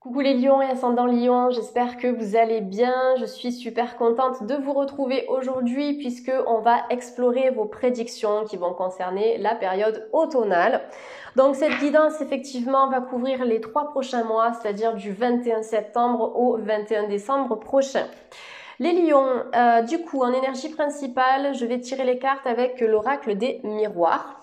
Coucou les lions et ascendant lion, j'espère que vous allez bien. Je suis super contente de vous retrouver aujourd'hui puisque on va explorer vos prédictions qui vont concerner la période automnale. Donc cette guidance effectivement va couvrir les 3 prochains mois, c'est-à-dire du 21 septembre au 21 décembre prochain. Les lions, du coup en énergie principale, je vais tirer les cartes avec l'oracle des miroirs.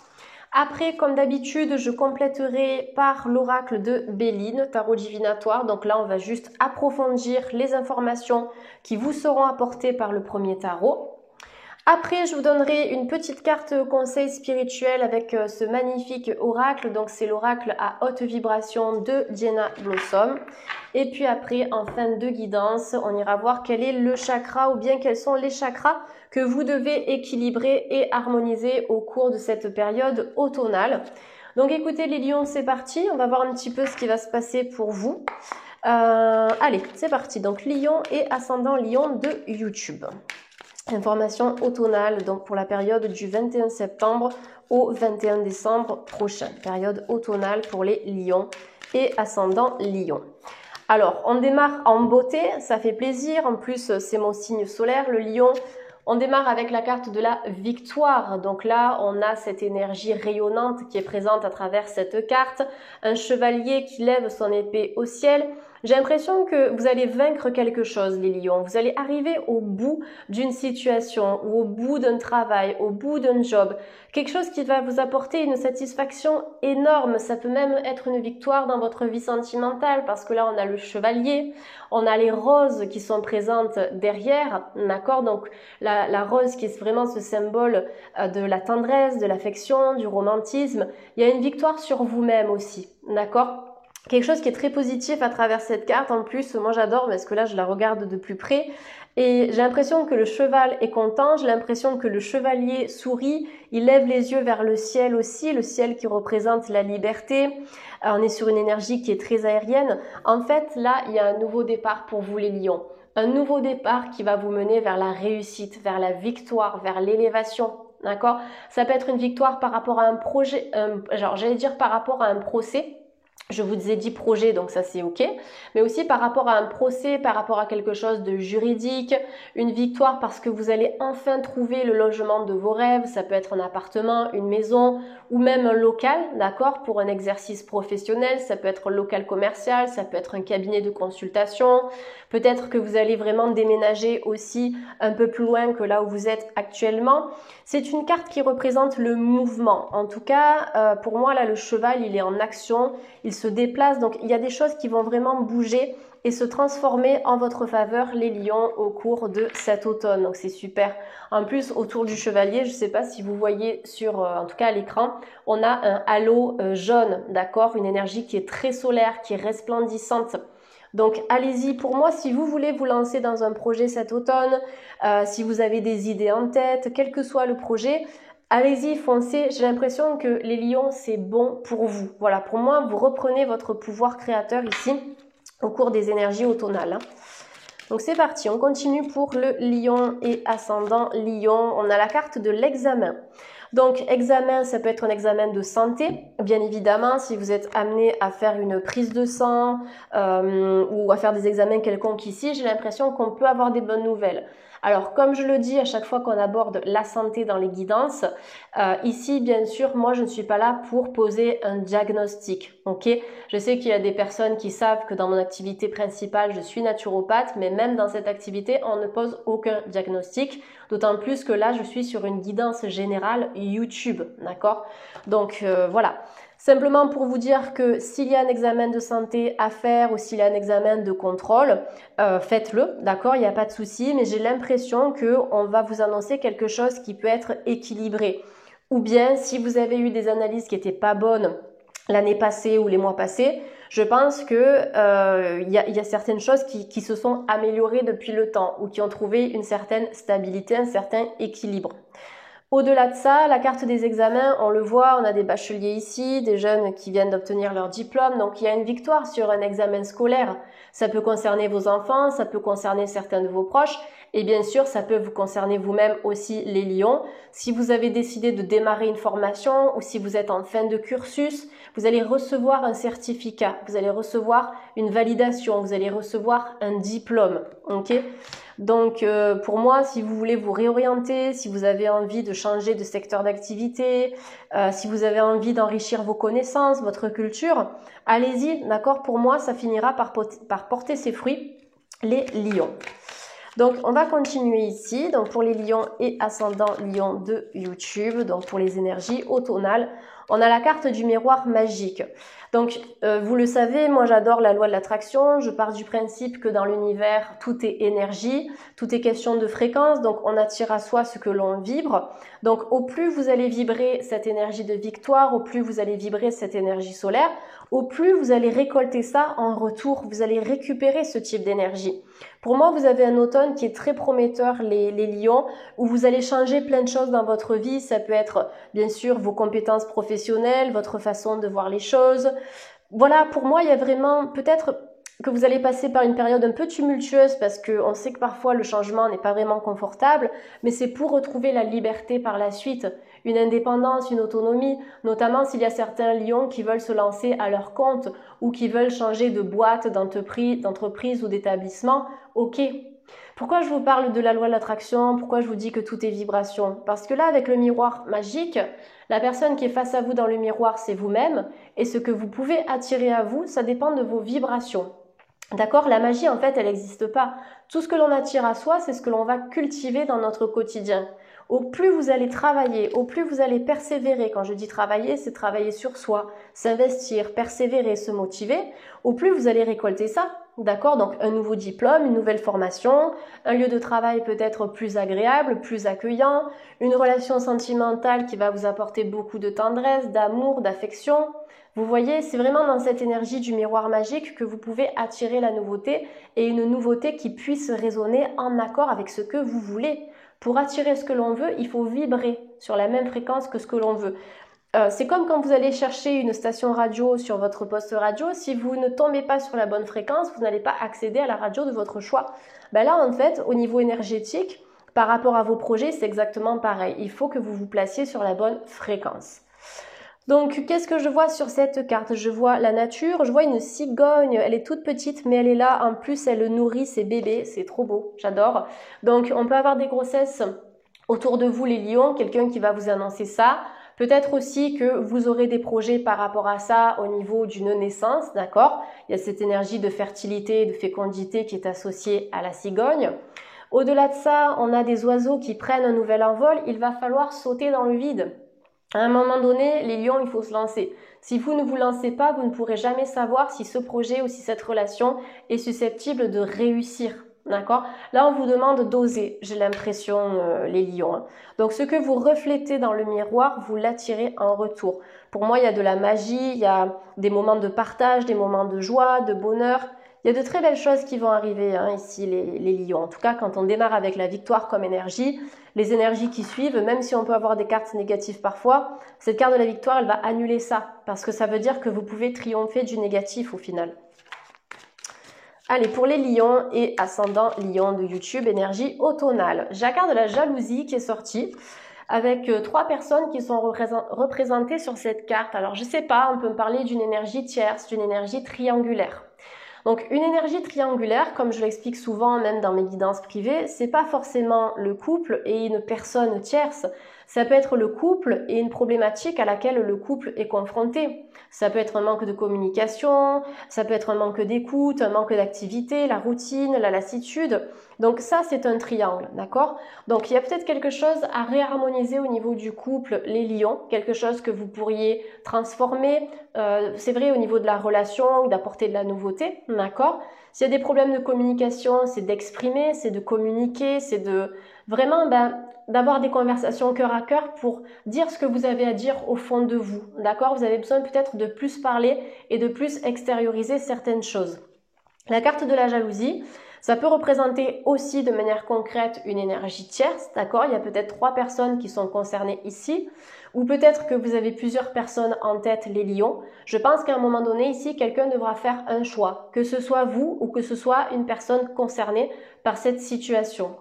Après, comme d'habitude, je compléterai par l'oracle de Béline, tarot divinatoire. Donc là, on va juste approfondir les informations qui vous seront apportées par le premier tarot. Après, je vous donnerai une petite carte conseil spirituel avec ce magnifique oracle. Donc, c'est l'oracle à haute vibration de Jenna Blossom. Et puis après, en fin de guidance, on ira voir quel est le chakra ou bien quels sont les chakras que vous devez équilibrer et harmoniser au cours de cette période automnale. Donc, écoutez les lions, c'est parti. On va voir un petit peu ce qui va se passer pour vous. Allez, c'est parti. Donc, lion et ascendant lion de YouTube. Information automnale, donc pour la période du 21 septembre au 21 décembre prochain. Période automnale pour les lions et ascendant lion. Alors, on démarre en beauté, ça fait plaisir. En plus, c'est mon signe solaire, le lion. On démarre avec la carte de la victoire. Donc là, on a cette énergie rayonnante qui est présente à travers cette carte. Un chevalier qui lève son épée au ciel. J'ai l'impression que vous allez vaincre quelque chose, les lions. Vous allez arriver au bout d'une situation ou au bout d'un travail, au bout d'un job. Quelque chose qui va vous apporter une satisfaction énorme. Ça peut même être une victoire dans votre vie sentimentale parce que là, on a le chevalier, on a les roses qui sont présentes derrière, d'accord? Donc, la rose qui est vraiment ce symbole de la tendresse, de l'affection, du romantisme. Il y a une victoire sur vous-même aussi, d'accord? Quelque chose qui est très positif à travers cette carte. En plus, moi j'adore parce que là je la regarde de plus près et j'ai l'impression que le cheval est content, j'ai l'impression que le chevalier sourit, il lève les yeux vers le ciel aussi, le ciel qui représente la liberté. On est sur une énergie qui est très aérienne. En fait, là, il y a un nouveau départ pour vous les lions. Un nouveau départ qui va vous mener vers la réussite, vers la victoire, vers l'élévation. D'accord? Ça peut être une victoire par rapport à un projet, j'allais dire par rapport à un procès. Je vous ai dit projet, donc ça c'est ok, mais aussi par rapport à un procès, par rapport à quelque chose de juridique, une victoire parce que vous allez enfin trouver le logement de vos rêves, ça peut être un appartement, une maison ou même un local, d'accord, pour un exercice professionnel, ça peut être un local commercial, ça peut être un cabinet de consultation, peut-être que vous allez vraiment déménager aussi un peu plus loin que là où vous êtes actuellement. C'est une carte qui représente le mouvement, en tout cas pour moi là le cheval il est en action, il se déplace, donc il y a des choses qui vont vraiment bouger et se transformer en votre faveur les lions au cours de cet automne, donc c'est super. En plus autour du chevalier, je ne sais pas si vous voyez sur, en tout cas à l'écran, on a un halo jaune, d'accord, une énergie qui est très solaire, qui est resplendissante. Donc allez-y, pour moi, si vous voulez vous lancer dans un projet cet automne, si vous avez des idées en tête, quel que soit le projet, allez-y, foncez. J'ai l'impression que les lions, c'est bon pour vous. Voilà, pour moi, vous reprenez votre pouvoir créateur ici au cours des énergies automnales. Hein. Donc c'est parti, on continue pour le lion et ascendant lion. On a la carte de l'examen. Donc examen, ça peut être un examen de santé, bien évidemment, si vous êtes amené à faire une prise de sang ou à faire des examens quelconques ici, j'ai l'impression qu'on peut avoir des bonnes nouvelles. Alors comme je le dis à chaque fois qu'on aborde la santé dans les guidances, ici bien sûr moi je ne suis pas là pour poser un diagnostic, ok? Je sais qu'il y a des personnes qui savent que dans mon activité principale je suis naturopathe, mais même dans cette activité on ne pose aucun diagnostic, d'autant plus que là je suis sur une guidance générale YouTube, d'accord? Donc voilà. Simplement pour vous dire que s'il y a un examen de santé à faire ou s'il y a un examen de contrôle, faites-le, d'accord, il n'y a pas de souci, mais j'ai l'impression qu'on va vous annoncer quelque chose qui peut être équilibré. Ou bien, si vous avez eu des analyses qui n'étaient pas bonnes l'année passée ou les mois passés, je pense que y a certaines choses qui se sont améliorées depuis le temps ou qui ont trouvé une certaine stabilité, un certain équilibre. Au-delà de ça, la carte des examens, on le voit, on a des bacheliers ici, des jeunes qui viennent d'obtenir leur diplôme, donc il y a une victoire sur un examen scolaire. Ça peut concerner vos enfants, ça peut concerner certains de vos proches, Et bien sûr, ça peut vous concerner vous-même aussi, les lions. Si vous avez décidé de démarrer une formation ou si vous êtes en fin de cursus, vous allez recevoir un certificat, vous allez recevoir une validation, vous allez recevoir un diplôme. Ok ? Donc pour moi, si vous voulez vous réorienter, si vous avez envie de changer de secteur d'activité, si vous avez envie d'enrichir vos connaissances, votre culture, allez-y, d'accord? Pour moi, ça finira par porter ses fruits, les lions. Donc on va continuer ici, donc pour les lions et ascendants lions de YouTube, donc pour les énergies automnales, on a la carte du miroir magique. Donc vous le savez, moi j'adore la loi de l'attraction, je pars du principe que dans l'univers tout est énergie, tout est question de fréquence, donc on attire à soi ce que l'on vibre. Donc au plus vous allez vibrer cette énergie de victoire, au plus vous allez vibrer cette énergie solaire, au plus vous allez récolter ça en retour, vous allez récupérer ce type d'énergie. Pour moi, vous avez un automne qui est très prometteur, les lions, où vous allez changer plein de choses dans votre vie. Ça peut être, bien sûr, vos compétences professionnelles, votre façon de voir les choses. Voilà, pour moi, il y a vraiment, peut-être que vous allez passer par une période un peu tumultueuse parce qu'on sait que parfois le changement n'est pas vraiment confortable, mais c'est pour retrouver la liberté par la suite, une indépendance, une autonomie, notamment s'il y a certains lions qui veulent se lancer à leur compte ou qui veulent changer de boîte, d'entreprise ou d'établissement. Ok. Pourquoi je vous parle de la loi de l'attraction? Pourquoi je vous dis que tout est vibration? Parce que là, avec le miroir magique, la personne qui est face à vous dans le miroir, c'est vous-même, et ce que vous pouvez attirer à vous, ça dépend de vos vibrations. D'accord? La magie, en fait, elle n'existe pas. Tout ce que l'on attire à soi, c'est ce que l'on va cultiver dans notre quotidien. Au plus vous allez travailler, au plus vous allez persévérer. Quand je dis travailler, c'est travailler sur soi, s'investir, persévérer, se motiver. Au plus vous allez récolter ça. D'accord? Donc un nouveau diplôme, une nouvelle formation, un lieu de travail peut-être plus agréable, plus accueillant, une relation sentimentale qui va vous apporter beaucoup de tendresse, d'amour, d'affection. Vous voyez, c'est vraiment dans cette énergie du miroir magique que vous pouvez attirer la nouveauté et une nouveauté qui puisse résonner en accord avec ce que vous voulez. Pour attirer ce que l'on veut, il faut vibrer sur la même fréquence que ce que l'on veut. C'est comme quand vous allez chercher une station radio sur votre poste radio, si vous ne tombez pas sur la bonne fréquence, vous n'allez pas accéder à la radio de votre choix. Ben là, en fait, au niveau énergétique, par rapport à vos projets, c'est exactement pareil. Il faut que vous vous placiez sur la bonne fréquence. Donc, qu'est-ce que je vois sur cette carte? Je vois la nature, je vois une cigogne, elle est toute petite, mais elle est là. En plus, elle nourrit ses bébés, c'est trop beau, j'adore. Donc, on peut avoir des grossesses autour de vous, les lions, quelqu'un qui va vous annoncer ça. Peut-être aussi que vous aurez des projets par rapport à ça au niveau d'une naissance, d'accord? Il y a cette énergie de fertilité, de fécondité qui est associée à la cigogne. Au-delà de ça, on a des oiseaux qui prennent un nouvel envol, il va falloir sauter dans le vide. À un moment donné, les lions, il faut se lancer. Si vous ne vous lancez pas, vous ne pourrez jamais savoir si ce projet ou si cette relation est susceptible de réussir. D'accord? Là, on vous demande d'oser, j'ai l'impression, les lions. Hein. Donc, ce que vous reflétez dans le miroir, vous l'attirez en retour. Pour moi, il y a de la magie, il y a des moments de partage, des moments de joie, de bonheur. Il y a de très belles choses qui vont arriver hein, ici, les lions. En tout cas, quand on démarre avec la victoire comme énergie, les énergies qui suivent, même si on peut avoir des cartes négatives parfois, cette carte de la victoire, elle va annuler ça. Parce que ça veut dire que vous pouvez triompher du négatif au final. Allez, pour les lions et ascendants lions de YouTube, énergie automnale. J'ai la carte de la jalousie qui est sortie avec 3 personnes qui sont représentées sur cette carte. Alors, je sais pas, on peut me parler d'une énergie tierce, d'une énergie triangulaire. Donc, une énergie triangulaire, comme je l'explique souvent même dans mes guidances privées, c'est pas forcément le couple et une personne tierce. Ça peut être le couple et une problématique à laquelle le couple est confronté. Ça peut être un manque de communication, ça peut être un manque d'écoute, un manque d'activité, la routine, la lassitude. Donc ça, c'est un triangle, d'accord? Donc il y a peut-être quelque chose à réharmoniser au niveau du couple, les lions, quelque chose que vous pourriez transformer. C'est vrai au niveau de la relation, d'apporter de la nouveauté, d'accord? S'il y a des problèmes de communication, c'est d'exprimer, c'est de communiquer, c'est de vraiment d'avoir des conversations cœur à cœur pour dire ce que vous avez à dire au fond de vous, d'accord? Vous avez besoin peut-être de plus parler et de plus extérioriser certaines choses. La carte de la jalousie, ça peut représenter aussi de manière concrète une énergie tierce, d'accord? Il y a peut-être 3 personnes qui sont concernées ici, ou peut-être que vous avez plusieurs personnes en tête, les lions. Je pense qu'à un moment donné, ici, quelqu'un devra faire un choix, que ce soit vous ou que ce soit une personne concernée par cette situation.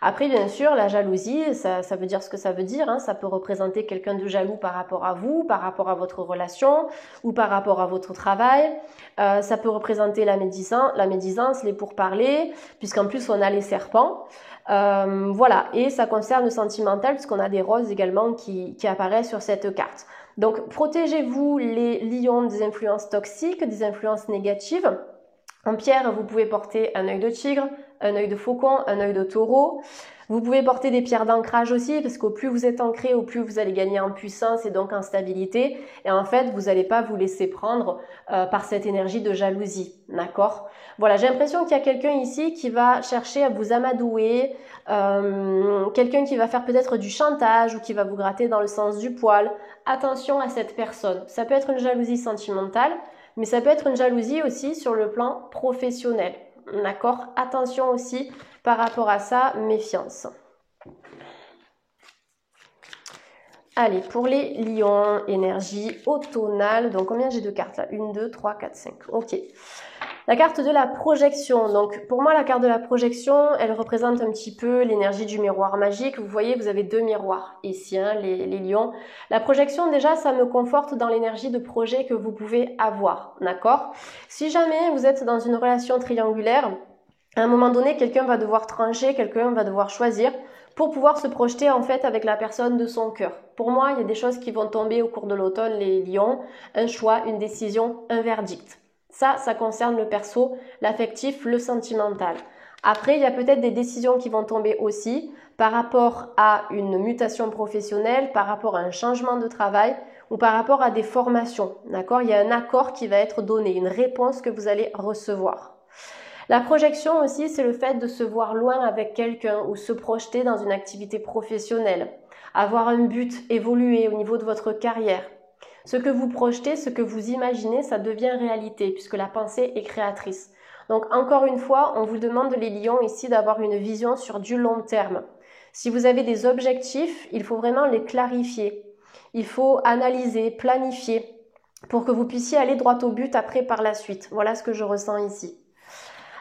Après, bien sûr, la jalousie, ça veut dire ce que ça veut dire, hein. Ça peut représenter quelqu'un de jaloux par rapport à vous, par rapport à votre relation ou par rapport à votre travail. Ça peut représenter la médisance, les pourparlers, puisqu'en plus on a les serpents. Voilà, et ça concerne le sentimental puisqu'on a des roses également qui apparaissent sur cette carte. Donc protégez-vous les lions des influences toxiques, des influences négatives. En pierre, vous pouvez porter un œil de tigre, un œil de faucon, un œil de taureau. Vous pouvez porter des pierres d'ancrage aussi, parce qu'au plus vous êtes ancré, au plus vous allez gagner en puissance et donc en stabilité. Et en fait, vous n'allez pas vous laisser prendre par cette énergie de jalousie. D'accord? Voilà, j'ai l'impression qu'il y a quelqu'un ici qui va chercher à vous amadouer, quelqu'un qui va faire peut-être du chantage ou qui va vous gratter dans le sens du poil. Attention à cette personne. Ça peut être une jalousie sentimentale, mais ça peut être une jalousie aussi sur le plan professionnel. D'accord? Attention aussi par rapport à ça, méfiance. Allez, pour les lions, énergie automnale. Donc, combien j'ai de cartes là? 1, 2, 3, 4, 5. Ok. La carte de la projection. Donc, pour moi, la carte de la projection, elle représente un petit peu l'énergie du miroir magique. Vous voyez, vous avez deux miroirs ici, hein, les lions. La projection, déjà, ça me conforte dans l'énergie de projet que vous pouvez avoir. D'accord? Si jamais vous êtes dans une relation triangulaire, à un moment donné, quelqu'un va devoir trancher, quelqu'un va devoir choisir pour pouvoir se projeter en fait avec la personne de son cœur. Pour moi, il y a des choses qui vont tomber au cours de l'automne, les lions, un choix, une décision, un verdict. Ça concerne le perso, l'affectif, le sentimental. Après, il y a peut-être des décisions qui vont tomber aussi par rapport à une mutation professionnelle, par rapport à un changement de travail ou par rapport à des formations. D'accord? Il y a un accord qui va être donné, une réponse que vous allez recevoir. La projection aussi, c'est le fait de se voir loin avec quelqu'un ou se projeter dans une activité professionnelle, avoir un but, évoluer au niveau de votre carrière. Ce que vous projetez, ce que vous imaginez, ça devient réalité puisque la pensée est créatrice. Donc encore une fois, on vous demande les lions ici d'avoir une vision sur du long terme. Si vous avez des objectifs, il faut vraiment les clarifier. Il faut analyser, planifier pour que vous puissiez aller droit au but après par la suite. Voilà ce que je ressens ici.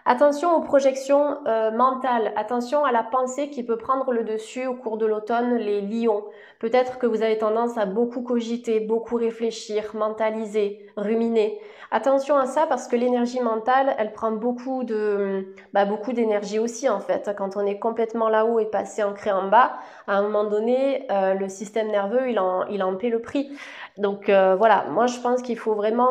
Attention aux projections mentales, attention à la pensée qui peut prendre le dessus au cours de l'automne, les lions. Peut-être que vous avez tendance à beaucoup cogiter, beaucoup réfléchir, mentaliser, ruminer. Attention à ça parce que l'énergie mentale, elle prend beaucoup d'énergie aussi en fait. Quand on est complètement là-haut et passé ancré en bas, à un moment donné, le système nerveux, il en paie le prix. Donc voilà, moi je pense qu'il faut vraiment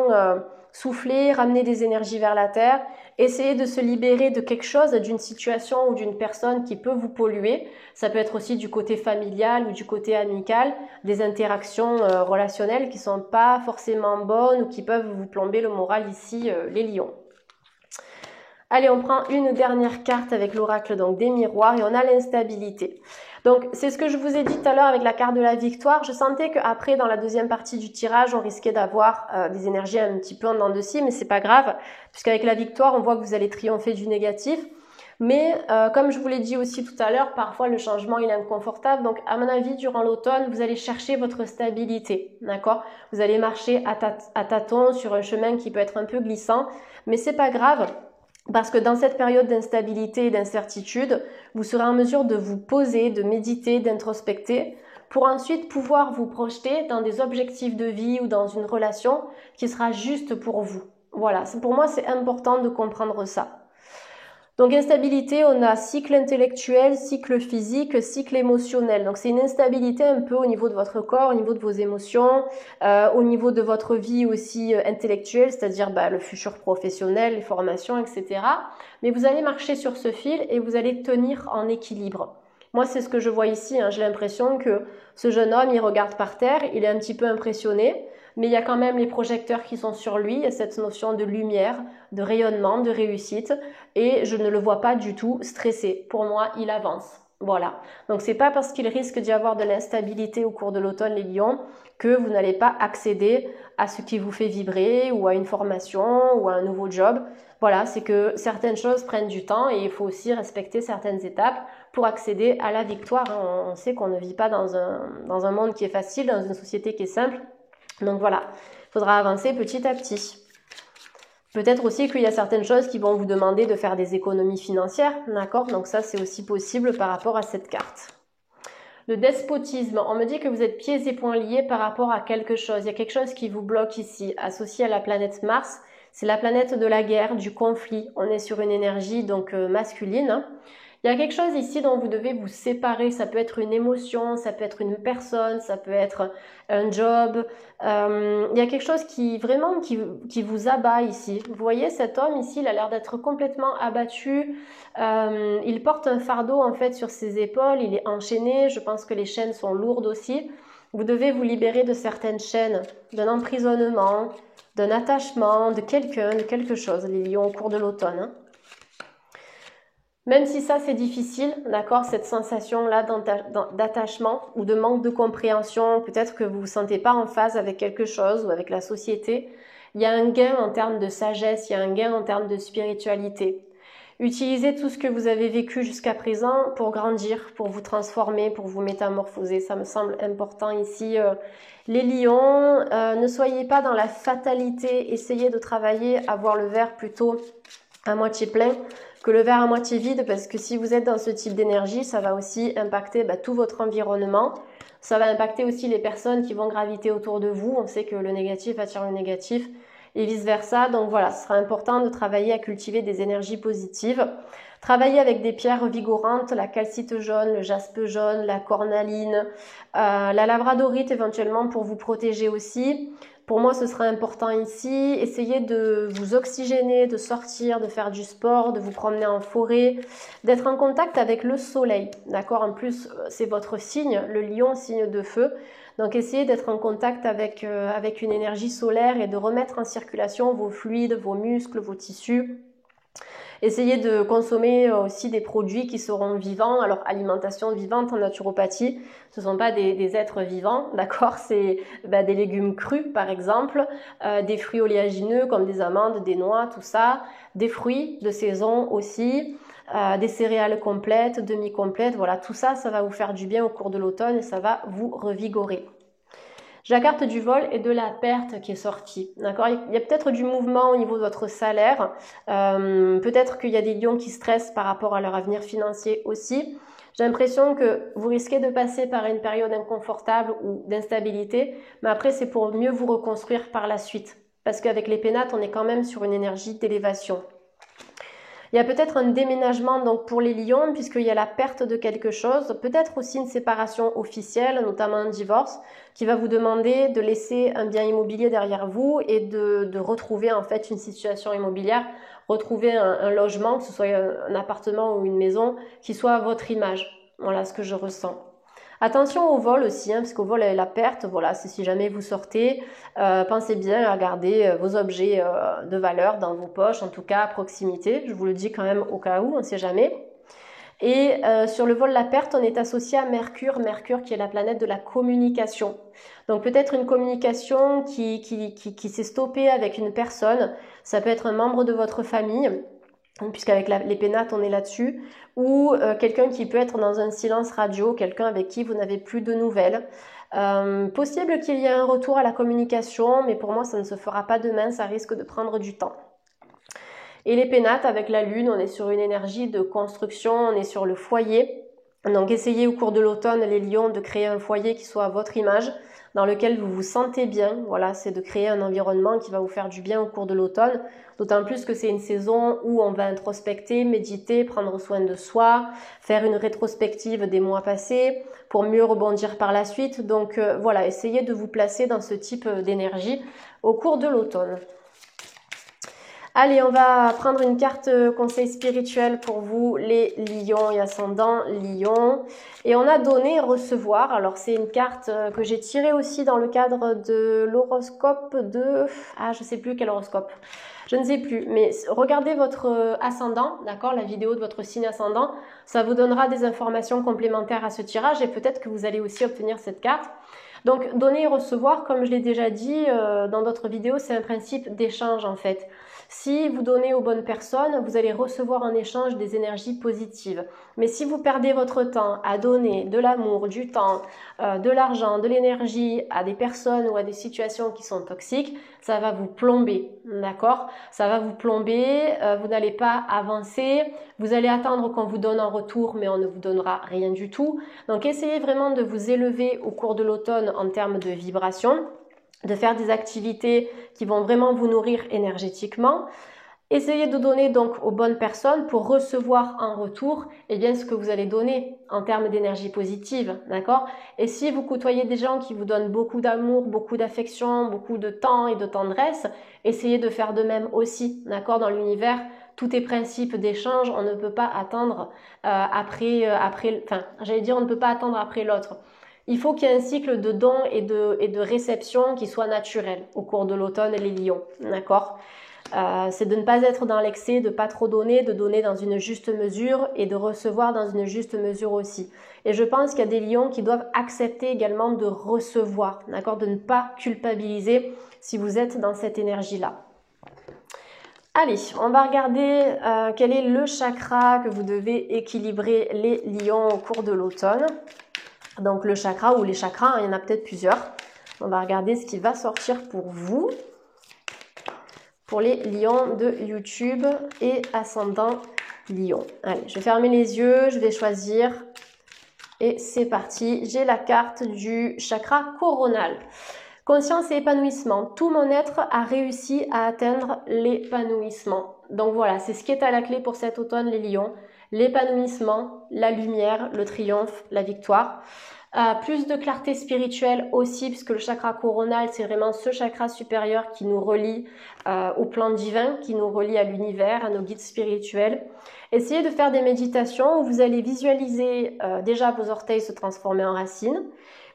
souffler, ramener des énergies vers la terre, essayer de se libérer de quelque chose, d'une situation ou d'une personne qui peut vous polluer. Ça peut être aussi du côté familial ou du côté amical, des interactions relationnelles qui sont pas forcément bonnes ou qui peuvent vous plomber le moral ici, les lions. Allez, on prend une dernière carte avec l'oracle donc des miroirs et on a l'instabilité. Donc, c'est ce que je vous ai dit tout à l'heure avec la carte de la victoire. Je sentais qu'après, dans la deuxième partie du tirage, on risquait d'avoir des énergies un petit peu en dents de scie, mais c'est pas grave, puisqu'avec la victoire, on voit que vous allez triompher du négatif. Mais comme je vous l'ai dit aussi tout à l'heure, parfois le changement il est inconfortable. Donc, à mon avis, durant l'automne, vous allez chercher votre stabilité, d'accord? Vous allez marcher à tâtons sur un chemin qui peut être un peu glissant, mais c'est pas grave. Parce que dans cette période d'instabilité et d'incertitude, vous serez en mesure de vous poser, de méditer, d'introspecter, pour ensuite pouvoir vous projeter dans des objectifs de vie ou dans une relation qui sera juste pour vous. Voilà, pour moi c'est important de comprendre ça. Donc instabilité, on a cycle intellectuel, cycle physique, cycle émotionnel. Donc c'est une instabilité un peu au niveau de votre corps, au niveau de vos émotions, au niveau de votre vie aussi intellectuelle, c'est-à-dire le futur professionnel, les formations, etc. Mais vous allez marcher sur ce fil et vous allez tenir en équilibre. Moi, c'est ce que je vois ici. J'ai l'impression que ce jeune homme, il regarde par terre, il est un petit peu impressionné, mais il y a quand même les projecteurs qui sont sur lui, il y a cette notion de lumière, de rayonnement, de réussite, et je ne le vois pas du tout stressé. Pour moi, il avance. Voilà. Donc, c'est pas parce qu'il risque d'y avoir de l'instabilité au cours de l'automne, les lions, que vous n'allez pas accéder à ce qui vous fait vibrer, ou à une formation, ou à un nouveau job. Voilà, c'est que certaines choses prennent du temps et il faut aussi respecter certaines étapes pour accéder à la victoire. On sait qu'on ne vit pas dans un monde qui est facile, dans une société qui est simple. Donc voilà, il faudra avancer petit à petit. Peut-être aussi qu'il y a certaines choses qui vont vous demander de faire des économies financières, d'accord? Donc ça, c'est aussi possible par rapport à cette carte. Le despotisme, on me dit que vous êtes pieds et poings liés par rapport à quelque chose. Il y a quelque chose qui vous bloque ici, associé à la planète Mars. C'est la planète de la guerre, du conflit. On est sur une énergie donc masculine, hein. Il y a quelque chose ici dont vous devez vous séparer. Ça peut être une émotion, ça peut être une personne, ça peut être un job. Il y a quelque chose qui vraiment qui vous abat ici. Vous voyez cet homme ici, il a l'air d'être complètement abattu. Il porte un fardeau en fait sur ses épaules. Il est enchaîné. Je pense que les chaînes sont lourdes aussi. Vous devez vous libérer de certaines chaînes, d'un emprisonnement, d'un attachement, de quelqu'un, de quelque chose, les lions au cours de l'automne, hein. Même si ça c'est difficile, d'accord, cette sensation-là d'attachement ou de manque de compréhension, peut-être que vous ne vous sentez pas en phase avec quelque chose ou avec la société, il y a un gain en termes de sagesse, il y a un gain en termes de spiritualité. Utilisez tout ce que vous avez vécu jusqu'à présent pour grandir, pour vous transformer, pour vous métamorphoser. Ça me semble important ici. Les lions, ne soyez pas dans la fatalité, essayez de travailler à voir le verre plutôt à moitié plein que le verre à moitié vide, parce que si vous êtes dans ce type d'énergie, ça va aussi impacter tout votre environnement. Ça va impacter aussi les personnes qui vont graviter autour de vous. On sait que le négatif attire le négatif et vice-versa. Donc voilà, ce sera important de travailler à cultiver des énergies positives. Travailler avec des pierres vigorantes, la calcite jaune, le jaspe jaune, la cornaline, la labradorite éventuellement pour vous protéger aussi. Pour moi, ce sera important ici. Essayez de vous oxygéner, de sortir, de faire du sport, de vous promener en forêt, d'être en contact avec le soleil. D'accord? En plus, c'est votre signe, le lion, signe de feu. Donc, essayez d'être en contact avec une énergie solaire et de remettre en circulation vos fluides, vos muscles, vos tissus. Essayez de consommer aussi des produits qui seront vivants. Alors, alimentation vivante en naturopathie, ce ne sont pas des êtres vivants, d'accord? C'est des légumes crus, par exemple, des fruits oléagineux comme des amandes, des noix, tout ça, des fruits de saison aussi, des céréales complètes, demi-complètes. Voilà, tout ça, ça va vous faire du bien au cours de l'automne et ça va vous revigorer. J'ai la carte du vol et de la perte qui est sortie. D'accord, il y a peut-être du mouvement au niveau de votre salaire. Peut-être qu'il y a des lions qui stressent par rapport à leur avenir financier aussi. J'ai l'impression que vous risquez de passer par une période inconfortable ou d'instabilité, mais après c'est pour mieux vous reconstruire par la suite. Parce qu'avec les pénates, on est quand même sur une énergie d'élévation. Il y a peut-être un déménagement donc pour les lions puisqu'il y a la perte de quelque chose, peut-être aussi une séparation officielle, notamment un divorce, qui va vous demander de laisser un bien immobilier derrière vous et de retrouver en fait une situation immobilière, retrouver un logement, que ce soit un appartement ou une maison, qui soit à votre image. Voilà ce que je ressens. Attention au vol aussi, parce qu'au vol et la perte, voilà, c'est si jamais vous sortez, pensez bien à garder vos objets de valeur dans vos poches, en tout cas à proximité. Je vous le dis quand même au cas où, on ne sait jamais. Et sur le vol, la perte, on est associé à Mercure, Mercure qui est la planète de la communication. Donc peut-être une communication qui s'est stoppée avec une personne, ça peut être un membre de votre famille, puisqu'avec les pénates on est là-dessus, ou quelqu'un qui peut être dans un silence radio, quelqu'un avec qui vous n'avez plus de nouvelles. Possible qu'il y ait un retour à la communication, mais pour moi ça ne se fera pas demain, ça risque de prendre du temps. Et les pénates avec la lune, on est sur une énergie de construction, on est sur le foyer. Donc essayez au cours de l'automne, les lions, de créer un foyer qui soit à votre image, dans lequel vous vous sentez bien. Voilà, c'est de créer un environnement qui va vous faire du bien au cours de l'automne. D'autant plus que c'est une saison où on va introspecter, méditer, prendre soin de soi, faire une rétrospective des mois passés pour mieux rebondir par la suite. Donc voilà, essayez de vous placer dans ce type d'énergie au cours de l'automne. Allez, on va prendre une carte conseil spirituel pour vous, les lions et ascendants lions. Et on a donner et recevoir. Alors, c'est une carte que j'ai tirée aussi dans le cadre de l'horoscope de... Ah, je sais plus quel horoscope. Je ne sais plus. Mais regardez votre ascendant, d'accord, la vidéo de votre signe ascendant. Ça vous donnera des informations complémentaires à ce tirage et peut-être que vous allez aussi obtenir cette carte. Donc, donner et recevoir, comme je l'ai déjà dit dans d'autres vidéos, c'est un principe d'échange en fait. Si vous donnez aux bonnes personnes, vous allez recevoir en échange des énergies positives. Mais si vous perdez votre temps à donner de l'amour, du temps, de l'argent, de l'énergie à des personnes ou à des situations qui sont toxiques, ça va vous plomber, d'accord? Ça va vous plomber, vous n'allez pas avancer, vous allez attendre qu'on vous donne en retour, mais on ne vous donnera rien du tout. Donc essayez vraiment de vous élever au cours de l'automne en termes de vibration, de faire des activités qui vont vraiment vous nourrir énergétiquement. Essayez de donner donc aux bonnes personnes pour recevoir en retour ce que vous allez donner en termes d'énergie positive, d'accord? Et si vous côtoyez des gens qui vous donnent beaucoup d'amour, beaucoup d'affection, beaucoup de temps et de tendresse, essayez de faire de même aussi, d'accord? Dans l'univers, tout est principe d'échange, on ne peut pas attendre on ne peut pas attendre après l'autre. Il faut qu'il y ait un cycle de dons et de réception qui soit naturel au cours de l'automne, les lions, d'accord? C'est de ne pas être dans l'excès, de ne pas trop donner, de donner dans une juste mesure et de recevoir dans une juste mesure aussi. Et je pense qu'il y a des lions qui doivent accepter également de recevoir, d'accord, de ne pas culpabiliser si vous êtes dans cette énergie-là. Allez, on va regarder quel est le chakra que vous devez équilibrer les lions au cours de l'automne. Donc le chakra ou les chakras, il y en a peut-être plusieurs. On va regarder ce qui va sortir pour vous. Pour les lions de YouTube et ascendant lion. Allez, je vais fermer les yeux, je vais choisir et c'est parti. J'ai la carte du chakra coronal. Conscience et épanouissement. Tout mon être a réussi à atteindre l'épanouissement. Donc voilà, c'est ce qui est à la clé pour cet automne les lions. L'épanouissement, la lumière, le triomphe, la victoire. Plus de clarté spirituelle aussi, puisque le chakra coronal, c'est vraiment ce chakra supérieur qui nous relie au plan divin, qui nous relie à l'univers, à nos guides spirituels. Essayez de faire des méditations où vous allez visualiser déjà vos orteils se transformer en racines.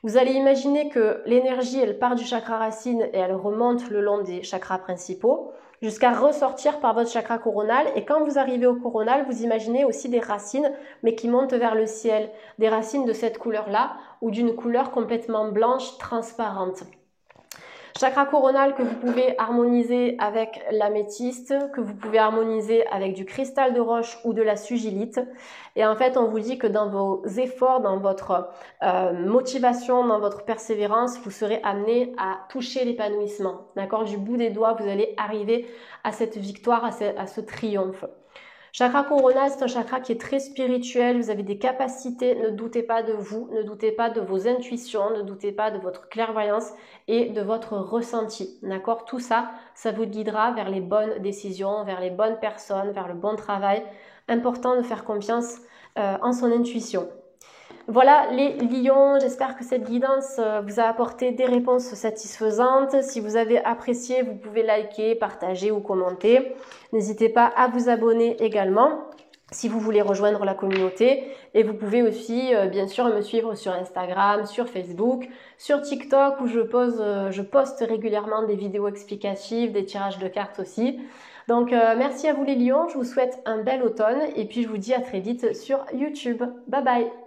Vous allez imaginer que l'énergie, elle part du chakra racine et elle remonte le long des chakras principaux jusqu'à ressortir par votre chakra coronal. Et quand vous arrivez au coronal, vous imaginez aussi des racines, mais qui montent vers le ciel. Des racines de cette couleur-là ou d'une couleur complètement blanche, transparente. Chakra coronal que vous pouvez harmoniser avec l'améthyste, que vous pouvez harmoniser avec du cristal de roche ou de la sugilite. Et en fait, on vous dit que dans vos efforts, dans votre motivation, dans votre persévérance, vous serez amené à toucher l'épanouissement. D'accord? Du bout des doigts, vous allez arriver à cette victoire, à ce triomphe. Chakra coronal, c'est un chakra qui est très spirituel, vous avez des capacités, ne doutez pas de vous, ne doutez pas de vos intuitions, ne doutez pas de votre clairvoyance et de votre ressenti, d'accord? Tout ça, ça vous guidera vers les bonnes décisions, vers les bonnes personnes, vers le bon travail. Important de faire confiance en son intuition. Voilà les lions, j'espère que cette guidance vous a apporté des réponses satisfaisantes. Si vous avez apprécié, vous pouvez liker, partager ou commenter. N'hésitez pas à vous abonner également si vous voulez rejoindre la communauté. Et vous pouvez aussi bien sûr me suivre sur Instagram, sur Facebook, sur TikTok où je poste régulièrement des vidéos explicatives, des tirages de cartes aussi. Donc merci à vous les lions, je vous souhaite un bel automne et puis je vous dis à très vite sur YouTube. Bye bye!